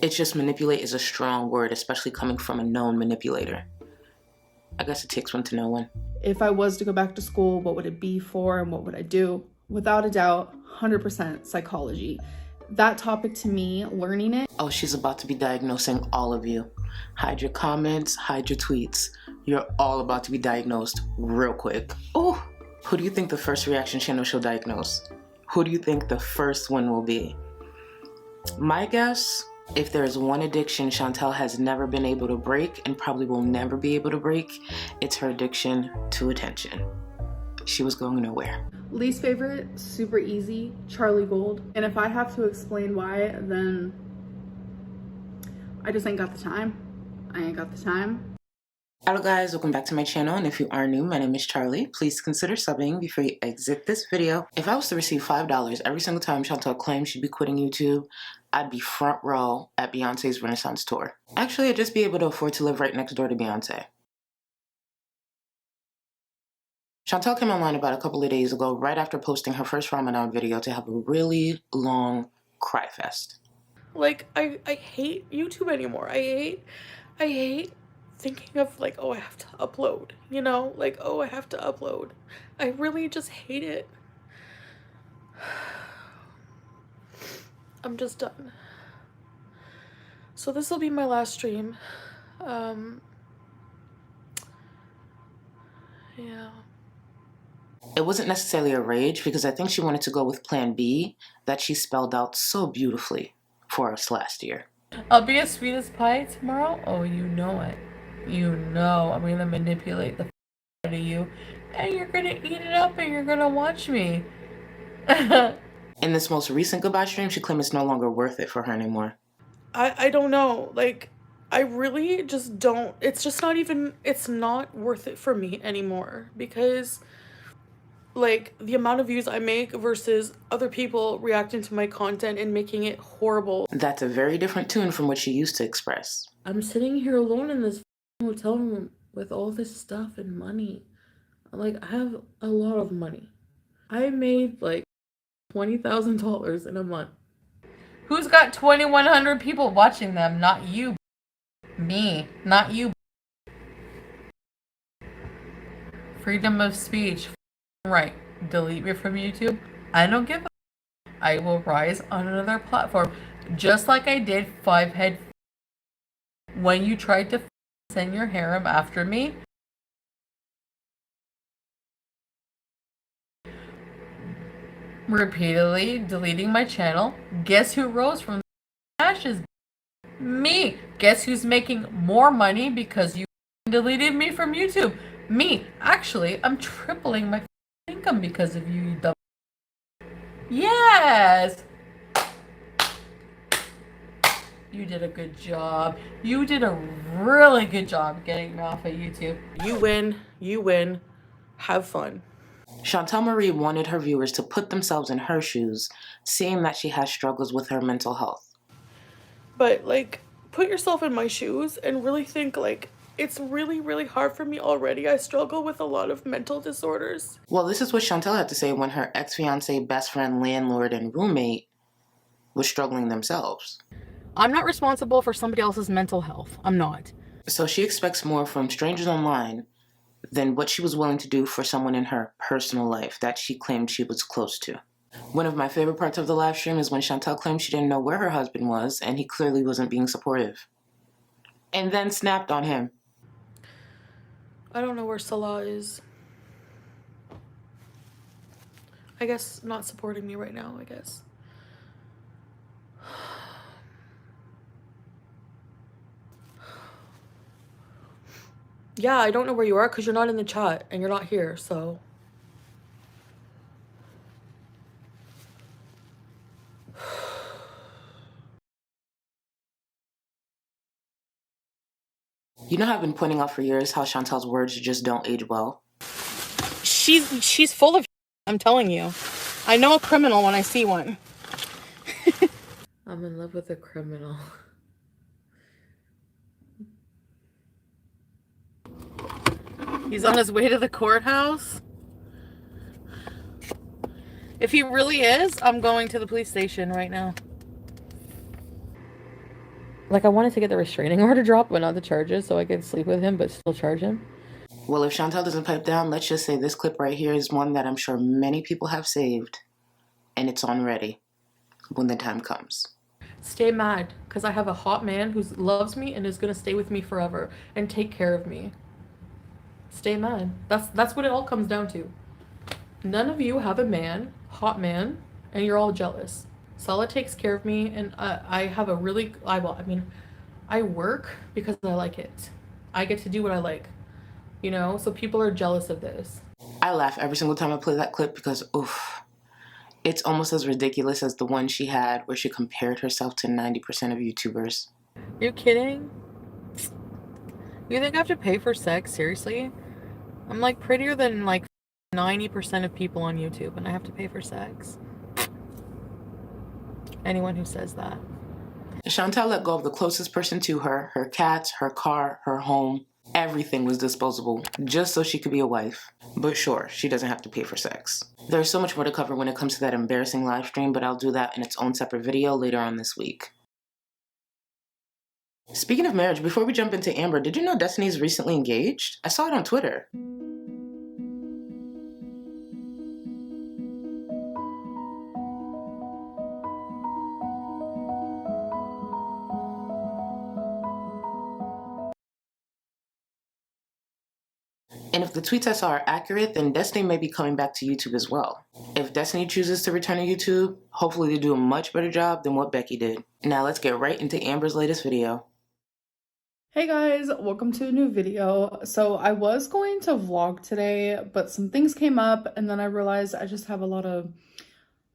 It's just manipulate is a strong word, especially coming from a known manipulator. I guess it takes one to know one. If I was to go back to school, what would it be for and what would I do? Without a doubt, 100% psychology. That topic to me, learning it. Oh, she's about to be diagnosing all of you. Hide your comments, hide your tweets. You're all about to be diagnosed real quick. Oh, who do you think the first reaction channel she'll diagnose? Who do you think the first one will be? My guess, if there's one addiction Chantel has never been able to break and probably will never be able to break, it's her addiction to attention. She was going nowhere. Least favorite, super easy, Charlie Gold. And if I have to explain why, then I just ain't got the time. I ain't got the time. Hello guys, welcome back to my channel, and if you are new, my name is Charlie. Please consider subbing before you exit this video. If I was to receive $5 every single time Chantel claimed she'd be quitting YouTube, I'd be front row at Beyonce's Renaissance tour. Actually, I'd just be able to afford to live right next door to Beyonce. Chantel came online about a couple of days ago, right after posting her first Ramadan video, to have a really long cry fest. Like, I hate YouTube anymore. I hate thinking of, like, oh, I have to upload, you know? Like, oh, I have to upload. I really just hate it. I'm just done. So this will be my last stream. Yeah. It wasn't necessarily a rage, because I think she wanted to go with plan B that she spelled out so beautifully for us last year. I'll be as sweet as pie tomorrow. Oh, you know it. You know I'm gonna manipulate the out of you, and you're gonna eat it up, and you're gonna watch me. In this most recent goodbye stream, she claimed it's no longer worth it for her anymore. I don't know. Like, I really just don't. It's just not even. It's not worth it for me anymore, because, like, the amount of views I make versus other people reacting to my content and making it horrible. That's a very different tune from what she used to express. I'm sitting here alone in this hotel room with all this stuff and money. Like, I have a lot of money. I made like $20,000 in a month. Who's got 2,100 people watching them? Not you. Me. Not you. Freedom of speech. Right. Delete me from YouTube? I don't give a. I will rise on another platform. Just like I did Fivehead when you tried to send your harem after me. Repeatedly deleting my channel. Guess who rose from the ashes? Me. Guess who's making more money because you deleted me from YouTube? Me. Actually, I'm tripling my income because of you, you dumb. Yes! You did a good job. You did a really good job getting me off of YouTube. You win. You win. Have fun. Chantel Marie wanted her viewers to put themselves in her shoes, seeing that she has struggles with her mental health. But, like, put yourself in my shoes and really think, like, it's really, really hard for me already. I struggle with a lot of mental disorders. Well, this is what Chantel had to say when her ex-fiancé, best friend, landlord, and roommate was struggling themselves. I'm not responsible for somebody else's mental health. I'm not. So she expects more from strangers online than what she was willing to do for someone in her personal life that she claimed she was close to. One of my favorite parts of the live stream is when Chantel claimed she didn't know where her husband was, and he clearly wasn't being supportive. And then snapped on him. I don't know where Salah is. I guess not supporting me right now, I guess. Yeah, I don't know where you are because you're not in the chat and you're not here, so. You know how I've been pointing out for years how Chantel's words just don't age well? She's full of I'm telling you. I know a criminal when I see one. I'm in love with a criminal. He's on his way to the courthouse. If he really is, I'm going to the police station right now. Like, I wanted to get the restraining order dropped, but not the charges, so I could sleep with him, but still charge him. Well, if Chantel doesn't pipe down, let's just say this clip right here is one that I'm sure many people have saved, and it's on ready when the time comes. Stay mad, because I have a hot man who loves me and is going to stay with me forever and take care of me. Stay mad. That's what it all comes down to. None of you have a man, hot man, and you're all jealous. Sala takes care of me, and I have a really, I work because I like it. I get to do what I like, you know? So people are jealous of this. I laugh every single time I play that clip because, oof, it's almost as ridiculous as the one she had where she compared herself to 90% of YouTubers. You kidding? You think I have to pay for sex? Seriously? I'm like prettier than like 90% of people on YouTube, and I have to pay for sex. Anyone who says that. Chantel let go of the closest person to her, her cats, her car, her home. Everything was disposable, just so she could be a wife. But sure, she doesn't have to pay for sex. There's so much more to cover when it comes to that embarrassing live stream, but I'll do that in its own separate video later on this week. Speaking of marriage, before we jump into Amber, did you know Destiny's recently engaged? I saw it on Twitter. And if the tweets I saw are accurate, then Destiny may be coming back to YouTube as well. If Destiny chooses to return to YouTube, hopefully they do a much better job than what Becky did. Now let's get right into Amber's latest video. Hey guys, welcome to a new video. So I was going to vlog today, but some things came up and then I realized I just have a lot of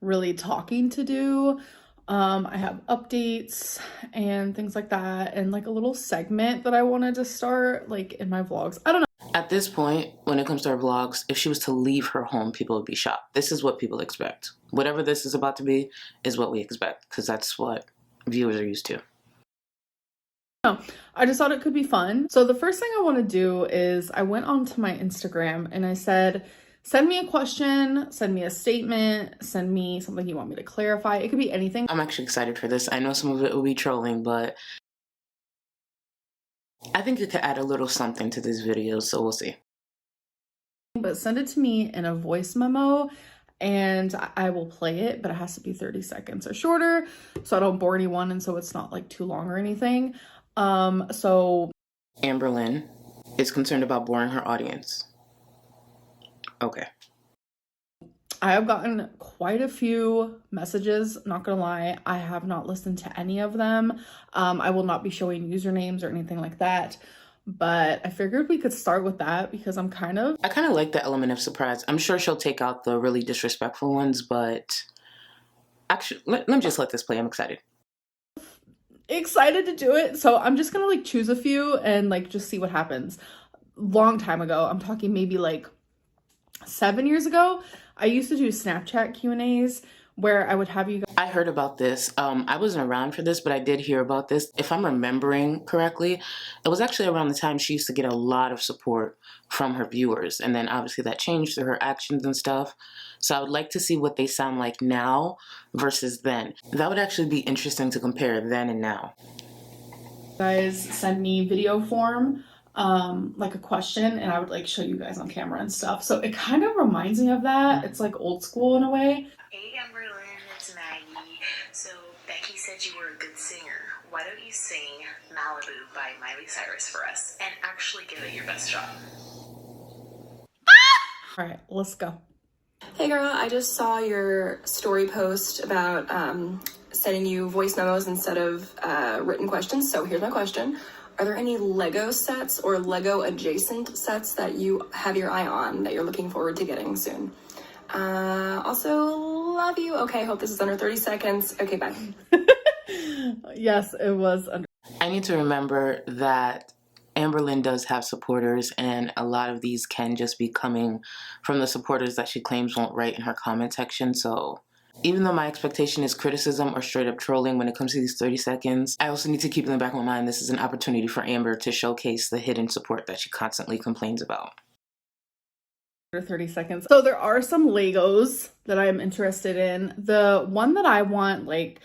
really talking to do. I have updates and things like that, and like a little segment that I wanted to start like in my vlogs. I don't know. At this point, when it comes to her vlogs, if she was to leave her home, people would be shocked. This is what people expect. Whatever this is about to be is what we expect, because that's what viewers are used to. No, I just thought it could be fun. So the first thing I want to do is I went onto my Instagram and I said, send me a question, send me a statement, send me something you want me to clarify. It could be anything. I'm actually excited for this. I know some of it will be trolling, but I think it could add a little something to this video, so we'll see. But send it to me in a voice memo and I will play it, but it has to be 30 seconds or shorter so I don't bore anyone and so it's not like too long or anything. So Amberlynn is concerned about boring her audience. Okay. I have gotten quite a few messages, not gonna lie. I have not listened to any of them. I will not be showing usernames or anything like that, but I figured we could start with that because I kind of like the element of surprise. I'm sure she'll take out the really disrespectful ones, but actually, let me just let this play. I'm excited to do it. So I'm just gonna like choose a few and like just see what happens. Long time ago, I'm talking maybe like 7 years ago, I used to do Snapchat Q&As where I would have you guys. I heard about this. I wasn't around for this, but I did hear about this. If I'm remembering correctly, it was actually around the time she used to get a lot of support from her viewers. And then obviously that changed through her actions and stuff. So I would like to see what they sound like now versus then. That would actually be interesting to compare then and now. Guys send me video form, like a question, and I would like show you guys on camera and stuff. So it kind of reminds me of that. It's like old school in a way. Hey Amberlynn, it's Maggie. So Becky said you were a good singer. Why don't you sing Malibu by Miley Cyrus for us and actually give it your best shot? All right, let's go. Hey girl, I just saw your story post about sending you voice memos instead of written questions. So here's my question. Are there any Lego sets or Lego adjacent sets that you have your eye on that you're looking forward to getting soon? Also, love you. Okay, hope this is under 30 seconds. Okay, bye. Yes, it was under. I need to remember that Amberlynn does have supporters, and a lot of these can just be coming from the supporters that she claims won't write in her comment section. So even though my expectation is criticism or straight up trolling when it comes to these 30 seconds, I also need to keep in the back of my mind this is an opportunity for Amber to showcase the hidden support that she constantly complains about. 30 seconds. So there are some Legos that I am interested in. The one that I want like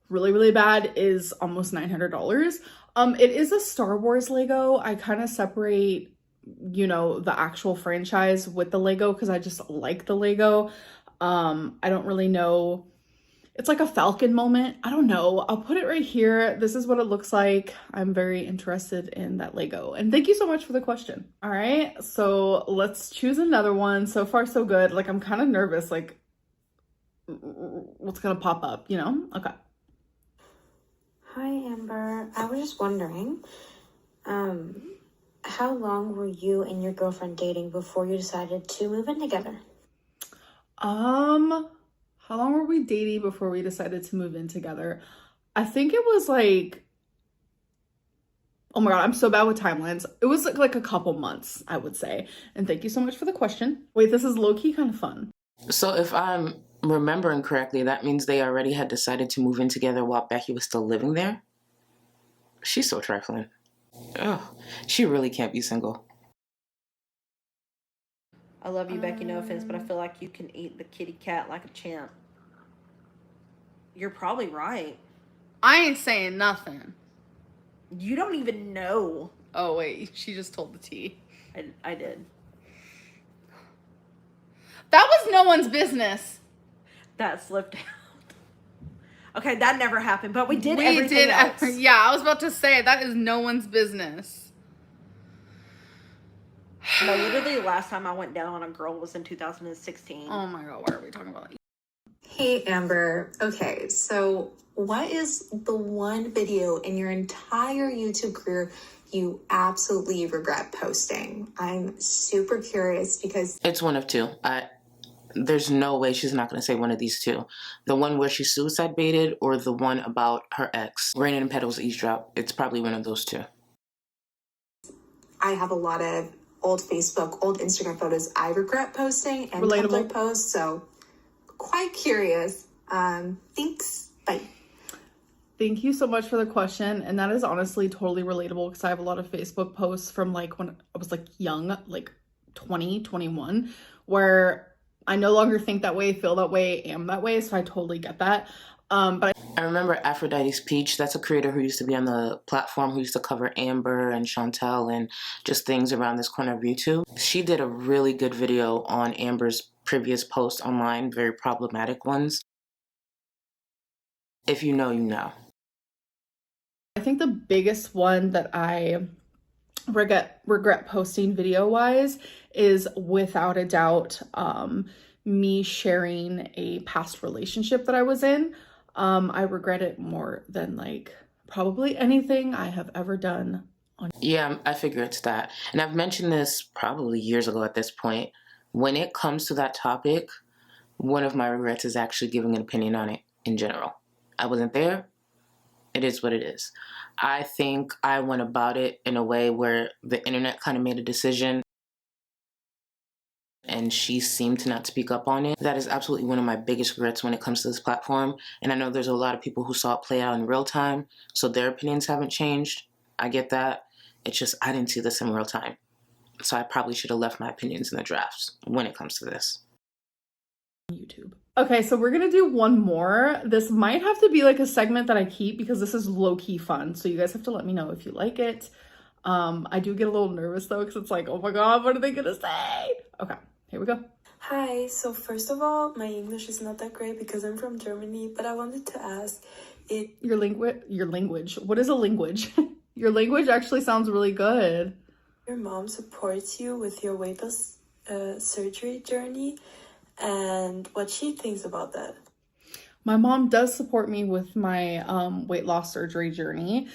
really, really bad is almost $900. It is a Star Wars Lego. I kind of separate, you know, the actual franchise with the Lego because I just like the Lego. I don't really know. It's like a Falcon moment. I don't know. I'll put it right here. This is what it looks like. I'm very interested in that Lego. And thank you so much for the question. All right, so let's choose another one. So far, so good. Like, I'm kind of nervous, like, what's gonna pop up, you know? Okay. Hi, Amber. I was just wondering, how long were you and your girlfriend dating before you decided to move in together? How long were we dating before we decided to move in together? I think it was like, oh my God, I'm so bad with timelines. It was like a couple months, I would say. And thank you so much for the question. Wait, this is low-key kind of fun. So if I'm remembering correctly, that means they already had decided to move in together while Becky was still living there? She's so trifling. Oh, she really can't be single. I love you, Becky, no offense, but I feel like you can eat the kitty cat like a champ. You're probably right. I ain't saying nothing. You don't even know. Oh, wait. She just told the tea. I did. That was no one's business. That slipped out. Okay, that never happened, but we did everything else. Yeah, I was about to say, that is no one's business. No, literally the last time I went down on a girl was in 2016. Oh my God, what are we talking about? Hey, Amber. Okay, so what is the one video in your entire YouTube career you absolutely regret posting? I'm super curious because... It's one of two. There's no way she's not going to say one of these two. The one where she suicide baited or the one about her ex. Raining in Petals eavesdrop. It's probably one of those two. I have a lot of old Facebook, old Instagram photos I regret posting and Tumblr posts, so quite curious. Thanks. Bye. Thank you so much for the question. And that is honestly totally relatable because I have a lot of Facebook posts from like when I was like young, like 20, 21, where I no longer think that way, feel that way, am that way. So I totally get that. But I remember Aphrodite's Peach. That's a creator who used to be on the platform, who used to cover Amber and Chantel and just things around this corner of YouTube. She did a really good video on Amber's previous posts online, very problematic ones. If you know, you know. I think the biggest one that I regret posting video-wise is without a doubt me sharing a past relationship that I was in. I regret it more than like probably anything I have ever done. Yeah, I figure it's that. And I've mentioned this probably years ago at this point. When it comes to that topic, one of my regrets is actually giving an opinion on it in general. I wasn't there. It is what it is. I think I went about it in a way where the internet kind of made a decision and she seemed to not speak up on it. That is absolutely one of my biggest regrets when it comes to this platform. And I know there's a lot of people who saw it play out in real time, so their opinions haven't changed. I get that. It's just I didn't see this in real time. So I probably should have left my opinions in the drafts when it comes to this. YouTube. Okay, so we're gonna do one more. This might have to be like a segment that I keep because this is low-key fun. So you guys have to let me know if you like it. I do get a little nervous though because it's like, oh my God, what are they gonna say? Okay, here we go. Hi, so first of all, my English is not that great because I'm from Germany, but I wanted to ask if... Your language. What is a language? Your language actually sounds really good. Your mom supports you with your weight loss surgery journey and what she thinks about that. My mom does support me with my weight loss surgery journey.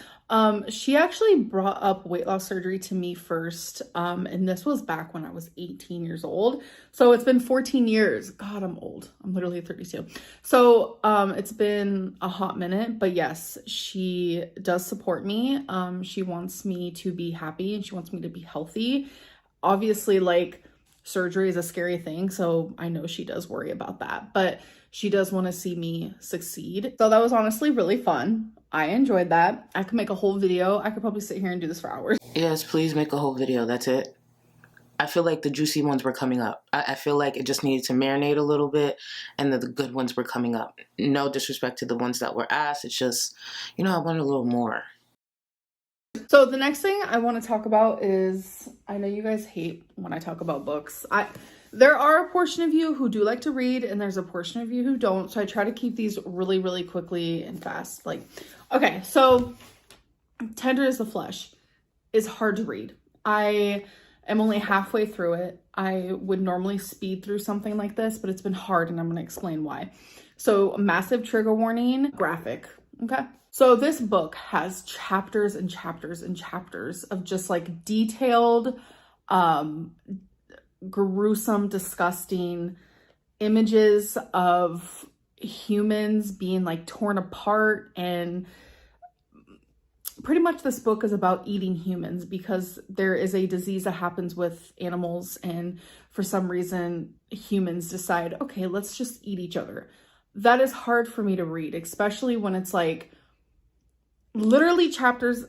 She actually brought up weight loss surgery to me first, and this was back when I was 18 years old. So it's been 14 years. God, I'm old. I'm literally 32. So it's been a hot minute, but yes, she does support me. She wants me to be happy and she wants me to be healthy. Obviously, like, surgery is a scary thing, so I know she does worry about that, but she does want to see me succeed. So that was honestly really fun. I enjoyed that. I could make a whole video. I could probably sit here and do this for hours. Yes, please make a whole video. That's it. I feel like the juicy ones were coming up. I feel like it just needed to marinate a little bit, and the good ones were coming up. No disrespect to the ones that were asked. It's just, I wanted a little more. So the next thing I want to talk about is, I know you guys hate when I talk about books. There are a portion of you who do like to read, and there's a portion of you who don't. So I try to keep these really, really quickly and fast. Okay, so Tender is the Flesh is hard to read. I am only halfway through it. I would normally speed through something like this, but it's been hard, and I'm going to explain why. So massive trigger warning, graphic, okay? So this book has chapters and chapters and chapters of just detailed, gruesome, disgusting images of humans being torn apart, and pretty much this book is about eating humans because there is a disease that happens with animals, and for some reason humans decide, okay, let's just eat each other. That is hard for me to read, especially when it's literally chapters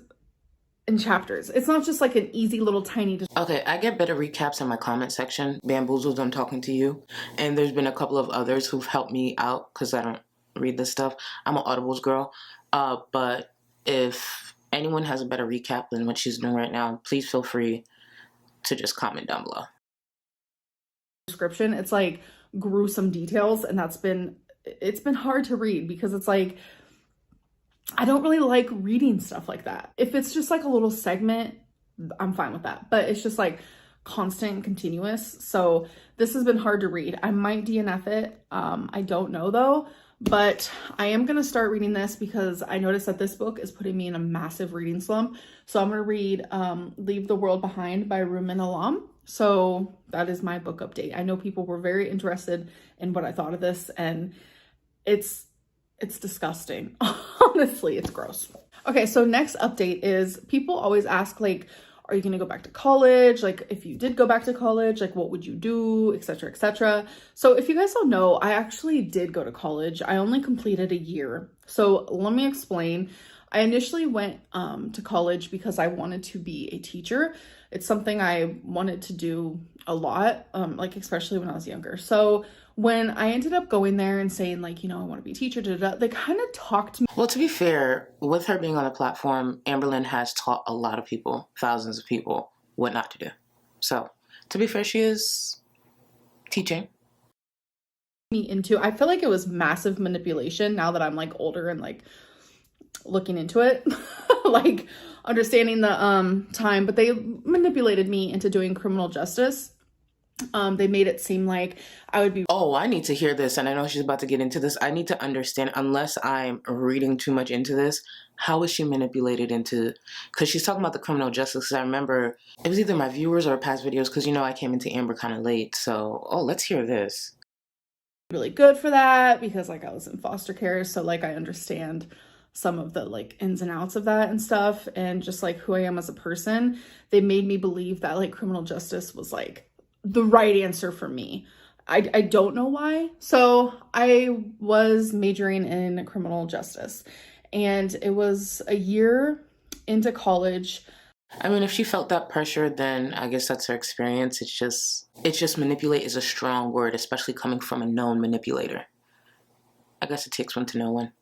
and chapters. It's not just an easy little tiny. Okay, I get better recaps in my comment section. Bamboozled, I'm talking to you. And there's been a couple of others who've helped me out because I don't read this stuff. I'm an Audibles girl. But if anyone has a better recap than what she's doing right now, please feel free to just comment down below. Description, it's gruesome details, and it's been hard to read because it's I don't really like reading stuff like that. If it's just a little segment, I'm fine with that. But it's just constant and continuous. So this has been hard to read. I might DNF it. I don't know though. But I am going to start reading this because I noticed that this book is putting me in a massive reading slump. So I'm going to read Leave the World Behind by Rumin Alam. So that is my book update. I know people were very interested in what I thought of this, and it's disgusting. Honestly, it's gross. Okay, so next update is people always ask are you going to go back to college? If you did go back to college, what would you do, etc., etc. So if you guys don't know, I actually did go to college. I only completed a year. So let me explain. I initially went to college because I wanted to be a teacher. It's something I wanted to do a lot, especially when I was younger. So when I ended up going there and saying I want to be a teacher, they kind of talked to me. Well, to be fair, with her being on the platform, Amberlynn has taught a lot of people, thousands of people, what not to do. So to be fair, she is teaching. I feel like it was massive manipulation now that I'm older and looking into it, understanding the time, but they manipulated me into doing criminal justice. They made it seem like I would be... Oh, I need to hear this, and I know she's about to get into this. I need to understand, unless I'm reading too much into this, how is she manipulated into... Because she's talking about the criminal justice, because I remember it was either my viewers or past videos, because I came into Amber kind of late, so... Oh, let's hear this. Really good for that, because I was in foster care, so I understand some of the ins and outs of that and stuff, and just who I am as a person. They made me believe that criminal justice was the right answer for me. I don't know why. So I was majoring in criminal justice, and it was a year into college. I mean, if she felt that pressure, then I guess that's her experience. It's just manipulate is a strong word, especially coming from a known manipulator. I guess it takes one to know one.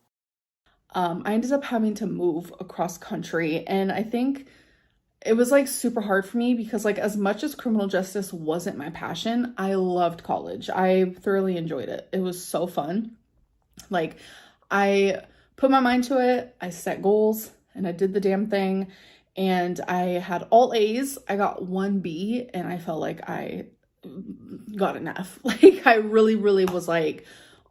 I ended up having to move across country, and I think it was super hard for me because as much as criminal justice wasn't my passion, I loved college. I thoroughly enjoyed it. It was so fun. I put my mind to it. I set goals and I did the damn thing, and I had all A's. I got 1 B, and I felt like I got an F. I really, really was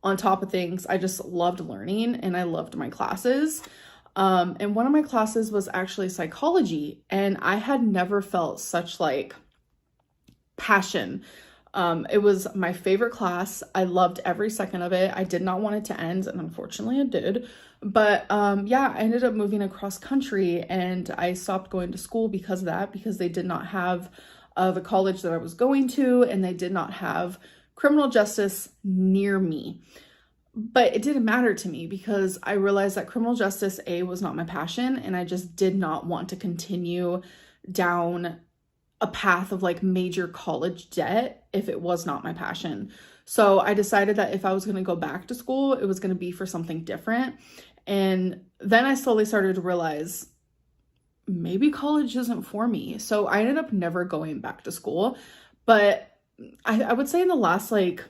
on top of things. I just loved learning, and I loved my classes. And one of my classes was actually psychology, and I had never felt such passion. It was my favorite class. I loved every second of it. I did not want it to end, and unfortunately it did. But yeah, I ended up moving across country, and I stopped going to school because of that, because they did not have the college that I was going to, and they did not have criminal justice near me. But it didn't matter to me because I realized that criminal justice, A, was not my passion, and I just did not want to continue down a path of like major college debt if it was not my passion. So I decided that if I was going to go back to school, it was going to be for something different. And then I slowly started to realize maybe college isn't for me. So I ended up never going back to school. But I would say in the last like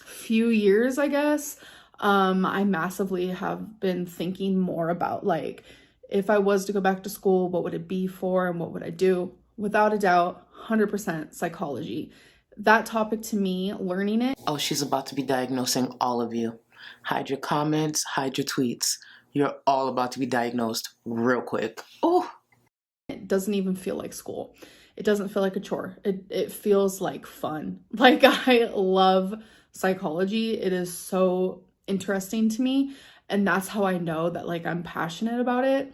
few years, I guess, I massively have been thinking more about like, if I was to go back to school, what would it be for and what would I do? Without a doubt, 100% psychology. That topic to me, learning it. Oh, she's about to be diagnosing all of you. Hide your comments, hide your tweets. You're all about to be diagnosed real quick. Oh, it doesn't even feel like school. It doesn't feel like a chore. It feels like fun. Like, I love psychology. It is so interesting to me. And that's how I know that like I'm passionate about it.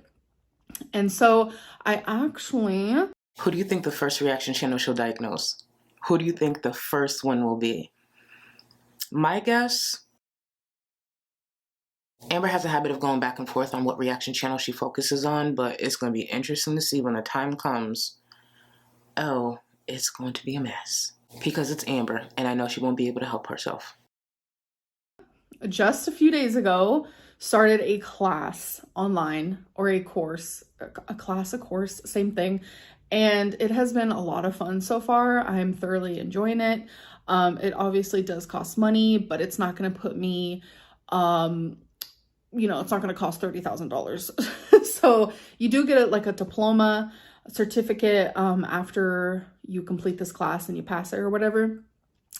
And so I actually... Who do you think the first reaction channel she'll diagnose? Who do you think the first one will be? My guess, Amber has a habit of going back and forth on what reaction channel she focuses on, but it's going to be interesting to see when the time comes. Oh, it's going to be a mess. Because it's Amber, and I know she won't be able to help herself. Just a few days ago, started a class online, or a course, a course, same thing. And it has been a lot of fun so far. I'm thoroughly enjoying it. It obviously does cost money, but it's not going to put me, it's not going to cost $30,000. So you do get like a diploma, a certificate after you complete this class and you pass it or whatever.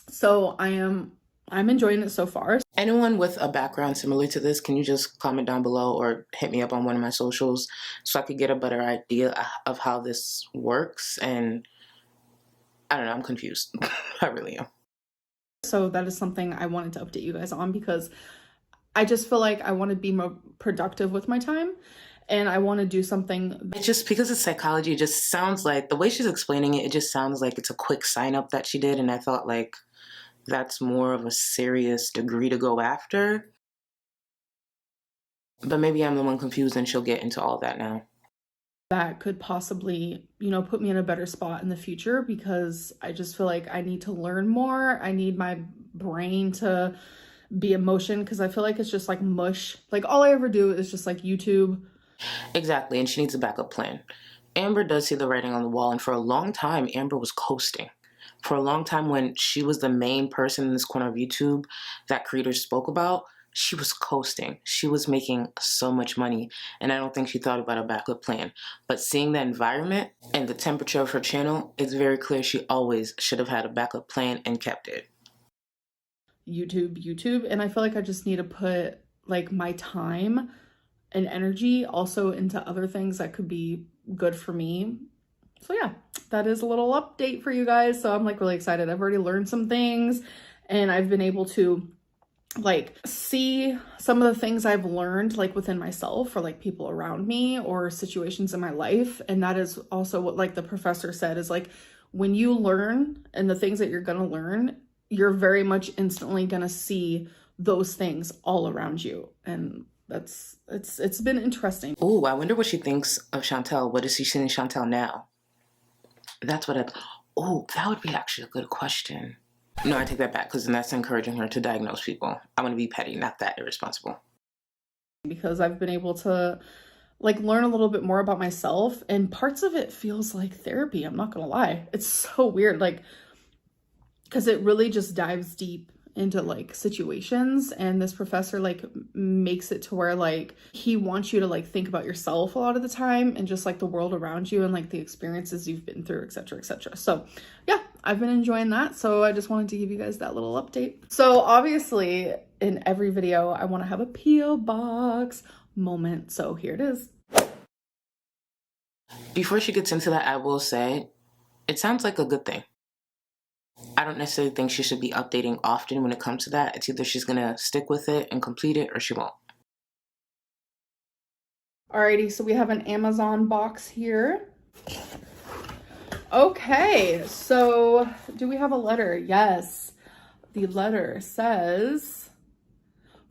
So I'm enjoying it so far. Anyone with a background similar to this, can you just comment down below or hit me up on one of my socials so I could get a better idea of how this works? And I don't know, I'm confused. I really am. So that is something I wanted to update you guys on, because I just feel like I want to be more productive with my time and I want to do something. It's just because it's psychology, it just sounds like, the way she's explaining it, it just sounds like it's a quick sign up that she did. And I thought like, that's more of a serious degree to go after. But maybe I'm the one confused and she'll get into all that now. That could possibly, put me in a better spot in the future, because I just feel like I need to learn more. I need my brain to be in motion, because I feel like it's just like mush. Like all I ever do is just like YouTube. Exactly, and she needs a backup plan. Amber does see the writing on the wall, and for a long time, Amber was coasting. For a long time, when she was the main person in this corner of YouTube that creators spoke about, she was coasting. She was making so much money, and I don't think she thought about a backup plan. But seeing the environment and the temperature of her channel, it's very clear she always should have had a backup plan and kept it. YouTube, and I feel like I just need to put like my time and energy also into other things that could be good for me. So yeah, that is a little update for you guys. So I'm like really excited. I've already learned some things, and I've been able to like see some of the things I've learned like within myself or like people around me or situations in my life. And that is also what like the professor said, is like when you learn and the things that you're gonna learn, you're very much instantly gonna see those things all around you. And it's been interesting. Oh, I wonder what she thinks of Chantel. What is she seeing Chantel now? That's what that would be actually a good question. No, I take that back, because then that's encouraging her to diagnose people. I want to be petty, not that irresponsible. Because I've been able to like learn a little bit more about myself, and parts of it feels like therapy. I'm not gonna lie. It's so weird, like, because it really just dives deep into like situations, and this professor like makes it to where like he wants you to like think about yourself a lot of the time and just like the world around you and like the experiences you've been through, etc., etc. So yeah, I've been enjoying that. So I just wanted to give you guys that little update. So obviously in every video I want to have a PO box moment, so here it is. Before she gets into that, I will say it sounds like a good thing. I don't necessarily think she should be updating often when it comes to that. It's either she's gonna stick with it and complete it, or she won't. Alrighty, so we have an Amazon box here. Okay, so do we have a letter? Yes. The letter says,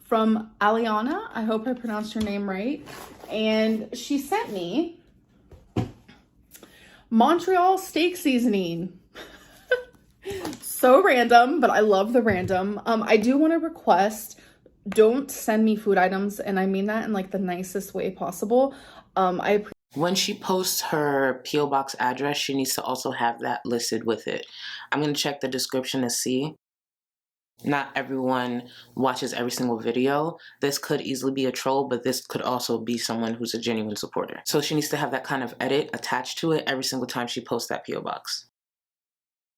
from Aliana, I hope I pronounced her name right, and she sent me Montreal steak seasoning. So random, but I love the random. I do want to request, don't send me food items, and I mean that in like the nicest way possible. When she posts her P.O. Box address, she needs to also have that listed with it. I'm going to check the description to see. Not everyone watches every single video. This could easily be a troll, but this could also be someone who's a genuine supporter. So she needs to have that kind of edit attached to it every single time she posts that P.O. Box.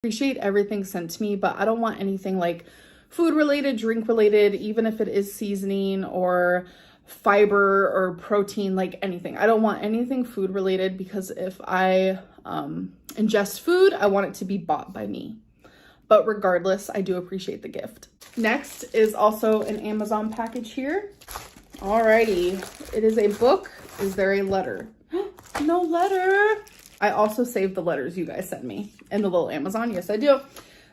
Appreciate everything sent to me, but I don't want anything like food related, drink related, even if it is seasoning or fiber or protein, like anything. I don't want anything food related, because if I ingest food, I want it to be bought by me. But regardless, I do appreciate the gift. Next is also an Amazon package here. Alrighty, it is a book. Is there a letter? No letter. I also saved the letters you guys sent me in the little Amazon. Yes, I do.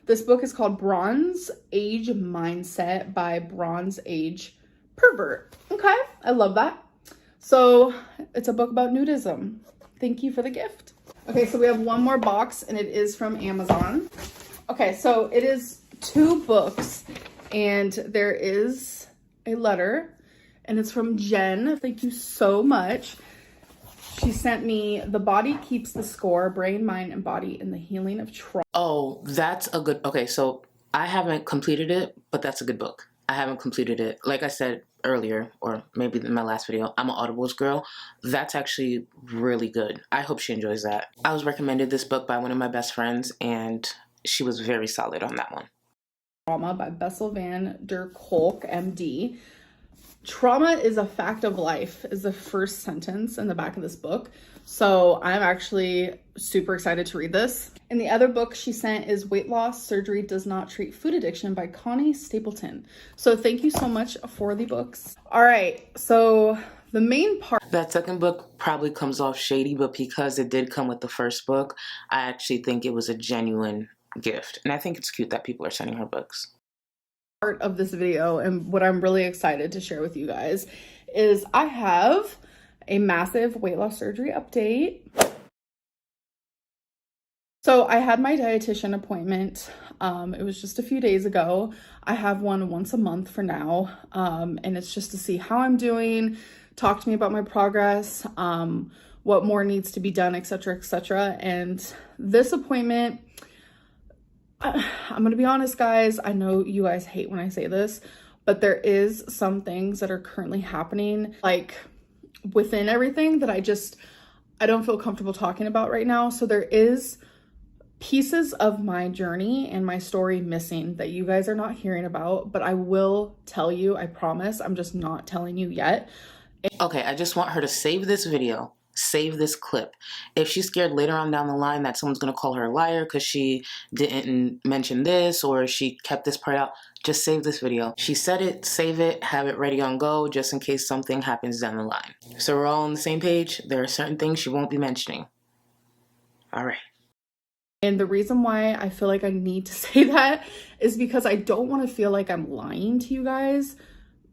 This book is called Bronze Age Mindset by Bronze Age Pervert. Okay, I love that. So it's a book about nudism. Thank you for the gift. Okay, so we have one more box, and it is from Amazon. Okay, so it is 2 books, and there is a letter, and it's from Jen. Thank you so much. She sent me The Body Keeps the Score, Brain, Mind, and Body in the Healing of Trauma. Oh, that's a good... Okay, so I haven't completed it, but that's a good book. I haven't completed it. Like I said earlier, or maybe in my last video, I'm an Audibles girl. That's actually really good. I hope she enjoys that. I was recommended this book by one of my best friends, and she was very solid on that one. Trauma by Bessel van der Kolk, MD. Trauma is a fact of life is the first sentence in the back of this book. So I'm actually super excited to read this. And the other book she sent is Weight Loss Surgery Does Not Treat Food Addiction by Connie Stapleton. So thank you so much for the books. All right, so the main part... That second book probably comes off shady, but because it did come with the first book, I actually think it was a genuine gift. And I think it's cute that people are sending her books. Part of this video, and what I'm really excited to share with you guys, is I have a massive weight loss surgery update. So I had my dietitian appointment. It was just a few days ago. I have one once a month for now, and it's just to see how I'm doing, talk to me about my progress, what more needs to be done, etc., etc. And this appointment, I'm gonna be honest, guys, I know you guys hate when I say this, but there is some things that are currently happening, like within everything, that I don't feel comfortable talking about right now. So there is pieces of my journey and my story missing that you guys are not hearing about, but I will tell you, I promise. I'm just not telling you yet. Okay, I just want her to save this video. Save this clip. If she's scared later on down the line that someone's going to call her a liar because she didn't mention this or she kept this part out, just save this video. She said it, save it, have it ready on go just in case something happens down the line. So we're all on the same page. There are certain things she won't be mentioning. All right. And the reason why I feel like I need to say that is because I don't want to feel like I'm lying to you guys,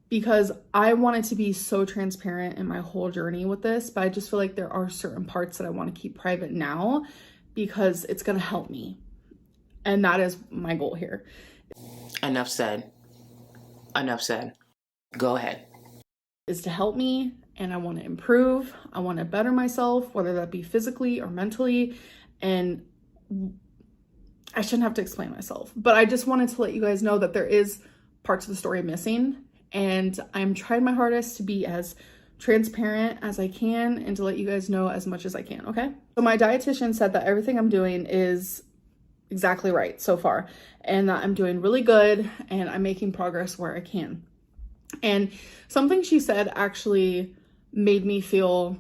because I wanted to be so transparent in my whole journey with this, but I just feel like there are certain parts that I want to keep private now because it's going to help me. And that is my goal here. Enough said. Enough said. Go ahead. Is to help me, and I want to improve. I want to better myself, whether that be physically or mentally. And I shouldn't have to explain myself, but I just wanted to let you guys know that there is parts of the story missing. And I'm trying my hardest to be as transparent as I can and to let you guys know as much as I can, okay? So my dietitian said that everything I'm doing is exactly right so far, and that I'm doing really good and I'm making progress where I can. And something she said actually made me feel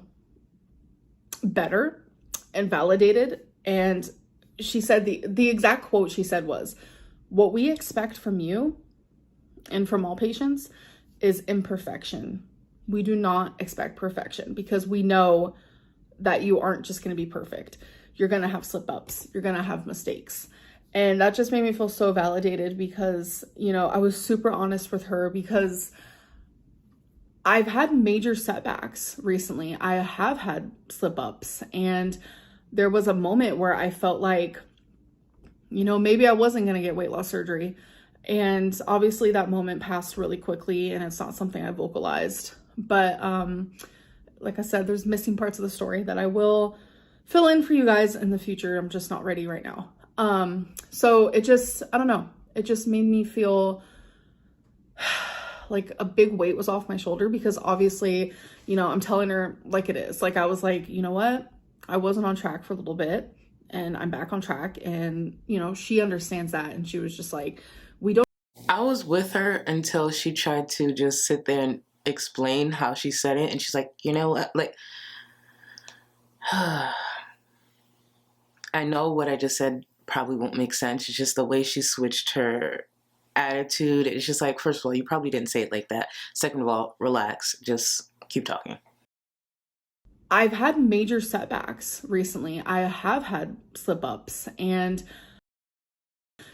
better and validated. And she said the exact quote she said was, "What we expect from you and from all patients is imperfection. We do not expect perfection because we know that you aren't just going to be perfect. You're going to have slip ups. You're going to have mistakes." And that just made me feel so validated because, you know, I was super honest with her because I've had major setbacks recently. I have had slip ups and there was a moment where I felt like, you know, maybe I wasn't going to get weight loss surgery. And obviously that moment passed really quickly, and it's not something I vocalized. But like I said, there's missing parts of the story that I will fill in for you guys in the future. I'm just not ready right now. So it just, I don't know, it just made me feel like a big weight was off my shoulder, because obviously, you know, I'm telling her like it is. Like, I was like, you know what? I wasn't on track for a little bit, and I'm back on track. And, you know, she understands that. And she was just like, we don't. I was with her until she tried to just sit there and explain how she said it. And she's like, you know what? Like, I know what I just said probably won't make sense. It's just the way she switched her attitude. It's just like, first of all, you probably didn't say it like that. Second of all, relax. Just keep talking. I've had major setbacks recently. I have had slip ups, and,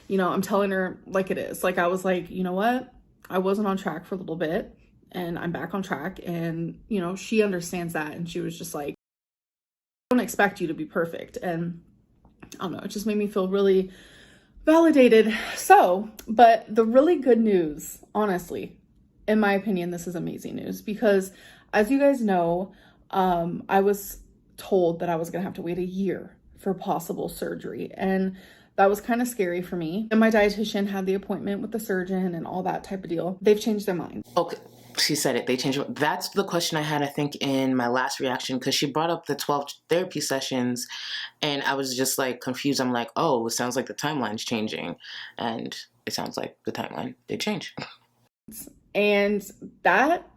you know, I'm telling her like it is. Like, I was like, you know what? I wasn't on track for a little bit, and I'm back on track. And, you know, she understands that. And she was just like, I don't expect you to be perfect. And I don't know, it just made me feel really validated. So, but the really good news, honestly, in my opinion, this is amazing news, because as you guys know, I was told that I was gonna have to wait a year for possible surgery, and that was kind of scary for me. And my dietitian had the appointment with the surgeon and all that type of deal. They've changed their mind. Okay, she said it. They changed it. That's the question I had, I think, in my last reaction, because she brought up the 12 therapy sessions, and I was just like confused. I'm like, oh, it sounds like the timeline's changing, and it sounds like the timeline did change. And that,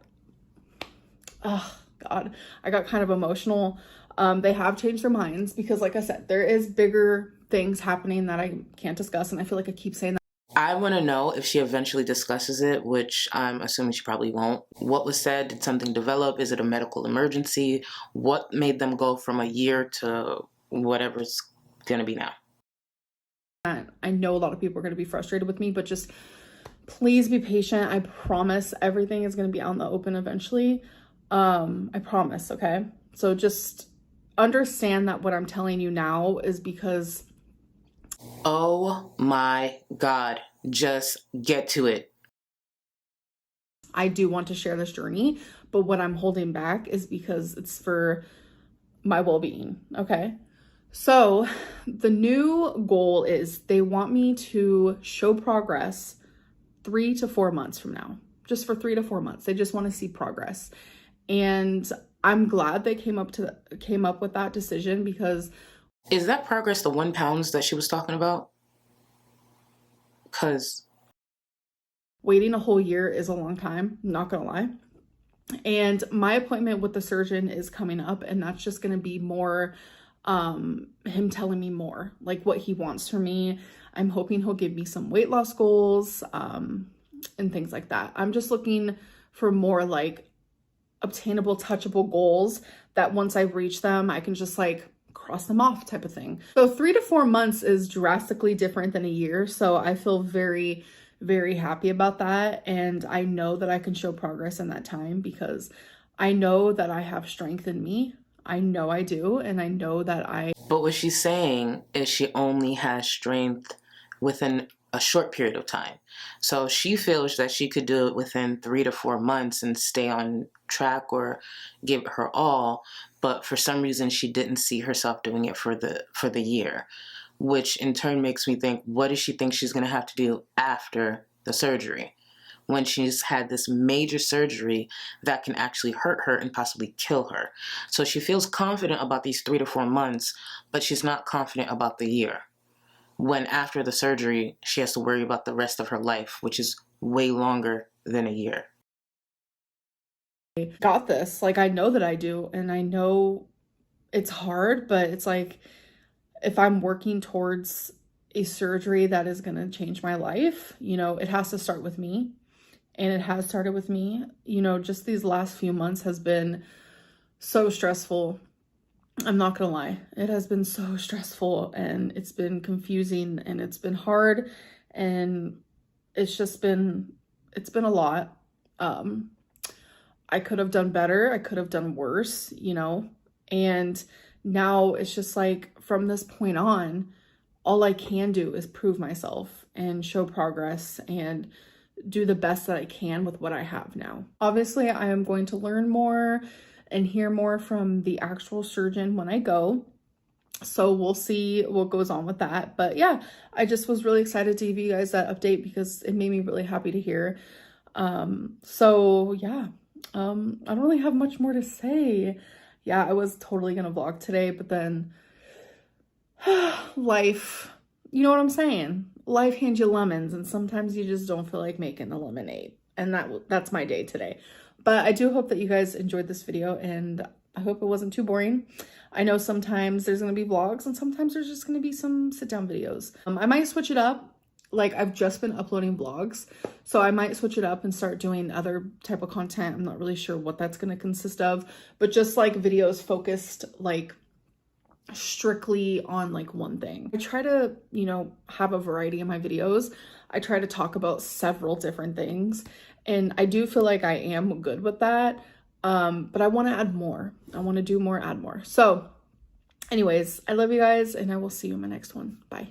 oh God, I got kind of emotional. They have changed their minds, because like I said, there is bigger things happening that I can't discuss. And I feel like I keep saying that. I want to know if she eventually discusses it, which I'm assuming she probably won't. What was said? Did something develop? Is it a medical emergency? What made them go from a year to whatever's going to be now? I know a lot of people are going to be frustrated with me, but just please be patient. I promise everything is going to be out in the open eventually. I promise, okay? So just understand that what I'm telling you now is because... Oh my God, just get to it. I do want to share this journey, but what I'm holding back is because it's for my well-being, okay? So the new goal is they want me to show progress 3 to 4 months from now, just for 3 to 4 months. They just want to see progress. And I'm glad they came up with that decision, because... Is that progress the 1 pound that she was talking about? Because waiting a whole year is a long time, I'm not gonna lie. And my appointment with the surgeon is coming up, and that's just gonna be more him telling me more, like what he wants from me. I'm hoping he'll give me some weight loss goals and things like that. I'm just looking for more like obtainable, touchable goals that once I reach them, I can just like cross them off type of thing. So 3 to 4 months is drastically different than a year. So I feel very, very happy about that. And I know that I can show progress in that time, because I know that I have strength in me. I know I do. And I know that But what she's saying is she only has strength within a short period of time. So she feels that she could do it within 3 to 4 months and stay on track or give it her all. But for some reason, she didn't see herself doing it for the year, which in turn makes me think, what does she think she's going to have to do after the surgery, when she's had this major surgery that can actually hurt her and possibly kill her? So she feels confident about these 3 to 4 months, but she's not confident about the year, when after the surgery, she has to worry about the rest of her life, which is way longer than a year. got this. Like, I know that I do. And I know it's hard, but it's like, if I'm working towards a surgery that is going to change my life, you know, it has to start with me. And it has started with me. You know, just these last few months has been so stressful. I'm not gonna lie. It has been so stressful, and it's been confusing, and it's been hard, and it's been a lot. I could have done better. I could have done worse, you know, and now it's just like from this point on, all I can do is prove myself and show progress and do the best that I can with what I have now. Obviously, I am going to learn more and hear more from the actual surgeon when I go. So we'll see what goes on with that. But yeah, I just was really excited to give you guys that update because it made me really happy to hear. So yeah, I don't really have much more to say. Yeah, I was totally gonna vlog today, but then life, you know what I'm saying? Life hands you lemons, and sometimes you just don't feel like making the lemonade. And that's my day today. But I do hope that you guys enjoyed this video, and I hope it wasn't too boring. I know sometimes there's going to be vlogs, and sometimes there's just going to be some sit-down videos. I might switch it up. Like, I've just been uploading vlogs, so I might switch it up and start doing other type of content. I'm not really sure what that's going to consist of, but just like videos focused like strictly on like one thing. I try to, you know, have a variety in my videos. I try to talk about several different things, and I do feel like I am good with that. But I want to add more. I want to do more, add more. So anyways, I love you guys, and I will see you in my next one. Bye.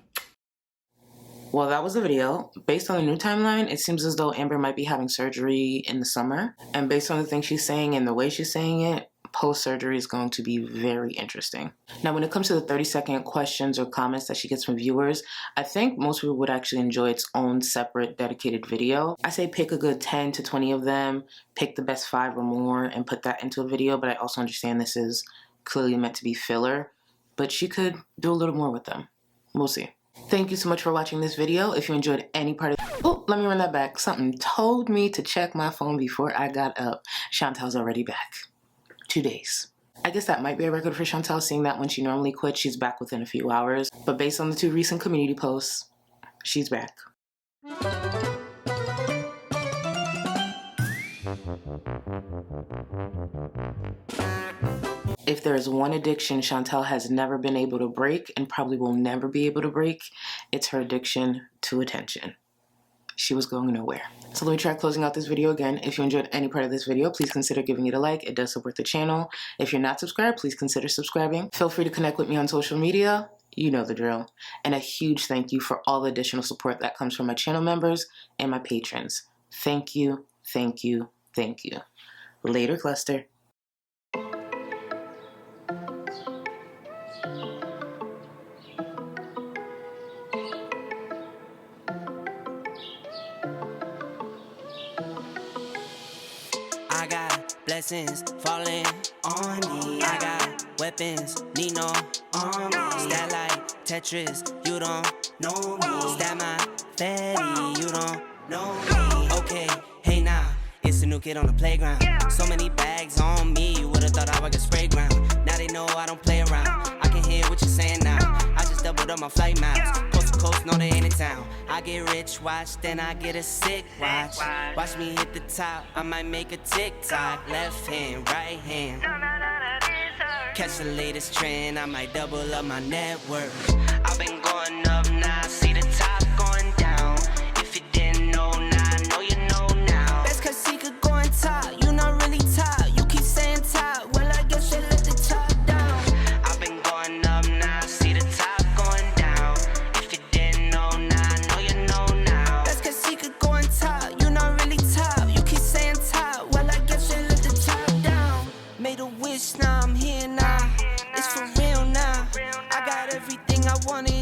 Well, that was the video. Based on the new timeline, it seems as though Amber might be having surgery in the summer. And based on the things she's saying and the way she's saying it, post-surgery is going to be very interesting. Now, when it comes to the 30-second questions or comments that she gets from viewers, I think most people would actually enjoy its own separate dedicated video. I say pick a good 10 to 20 of them, pick the best 5 or more, and put that into a video, but I also understand this is clearly meant to be filler, but she could do a little more with them. We'll see. Thank you so much for watching this video. If you enjoyed any part of oh, let me run that back. Something told me to check my phone before I got up. Chantel's already back. 2 days. I guess that might be a record for Chantel, seeing that when she normally quits, she's back within a few hours. But based on the 2 recent community posts, she's back. If there is one addiction Chantel has never been able to break and probably will never be able to break, it's her addiction to attention. She was going nowhere. So let me try closing out this video again. If you enjoyed any part of this video, please consider giving it a like. It does support the channel. If you're not subscribed, please consider subscribing. Feel free to connect with me on social media. You know the drill. And a huge thank you for all the additional support that comes from my channel members and my patrons. Thank you, thank you, thank you. Later, cluster. I got blessings falling on me. I got weapons, need no army. Stat like Tetris, you don't know me. Stat my fatty, you don't know me. Okay, hey now, it's a new kid on the playground. So many bags on me, you would've thought I was a spray ground. Now they know I don't play around. I can hear what you're saying now. I just doubled up my flight miles. Coast to coast, no they ain't in town. I get rich, watch, then I get a sick watch. Watch me hit the top, I might make a TikTok. Left hand, right hand. Catch the latest trend, I might double up my net worth. I've been going up now.